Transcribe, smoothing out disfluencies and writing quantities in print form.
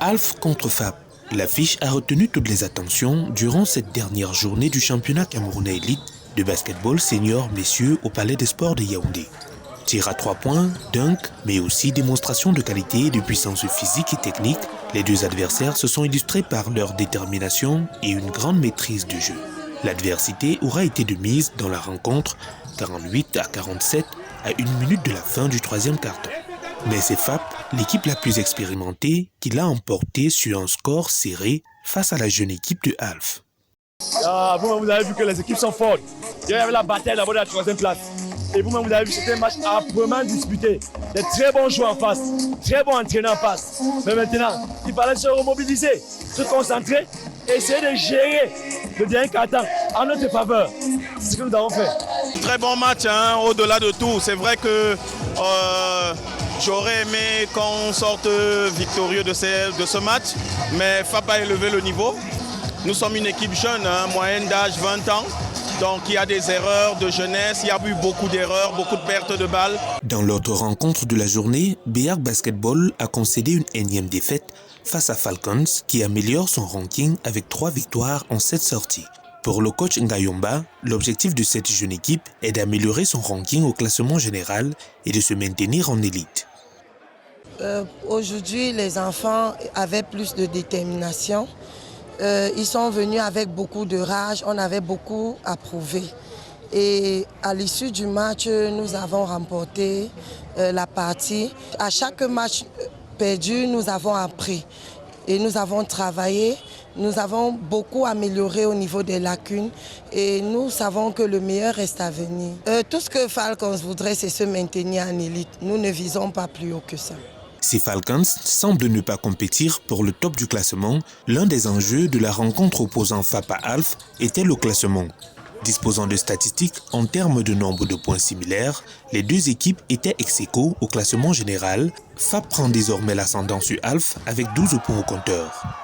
Alf contre FAP. L'affiche a retenu toutes les attentions durant cette dernière journée du championnat camerounais élite de basketball senior messieurs au Palais des Sports de Yaoundé. Tir à 3 points, dunk, mais aussi démonstration de qualité et de puissance physique et technique, les deux adversaires se sont illustrés par leur détermination et une grande maîtrise du jeu. L'adversité aura été de mise dans la rencontre, 48 à 47 à 1 minute de la fin du troisième quart-temps. Mais c'est FAP, l'équipe la plus expérimentée, qui l'a emporté sur un score serré face à la jeune équipe de Alf. Vous avez vu que les équipes sont fortes. Il y avait la bataille d'abord de la troisième place. Et vous-même, vous avez vu que c'était un match âprement disputé. Des très bons joueurs en face, très bons entraîneurs en face. Mais maintenant, il fallait se remobiliser, se concentrer, essayer de gérer le dernier quart-temps en notre faveur. C'est ce que nous avons fait. Très bon match, hein, au-delà de tout. C'est vrai que j'aurais aimé qu'on sorte victorieux de ce match, mais FAP a élevé le niveau. Nous sommes une équipe jeune, hein, moyenne d'âge 20 ans. Donc il y a des erreurs de jeunesse, il y a eu beaucoup d'erreurs, beaucoup de pertes de balles. Dans l'autre rencontre de la journée, Béarn Basketball a concédé une énième défaite face à Falcons qui améliore son ranking avec 3 victoires en 7 sorties. Pour le coach Ngayomba, l'objectif de cette jeune équipe est d'améliorer son ranking au classement général et de se maintenir en élite. Aujourd'hui, les enfants avaient plus de détermination. Ils sont venus avec beaucoup de rage, on avait beaucoup à prouver. Et à l'issue du match, nous avons remporté la partie. À chaque match perdu, nous avons appris et nous avons travaillé. Nous avons beaucoup amélioré au niveau des lacunes et nous savons que le meilleur reste à venir. Tout ce que Falcons voudrait, c'est se maintenir en élite. Nous ne visons pas plus haut que ça. Si Falcons semble ne pas compétir pour le top du classement, l'un des enjeux de la rencontre opposant FAP à Alf était le classement. Disposant de statistiques en termes de nombre de points similaires, les deux équipes étaient ex-aequo au classement général. FAP prend désormais l'ascendant sur Alf avec 12 points au compteur.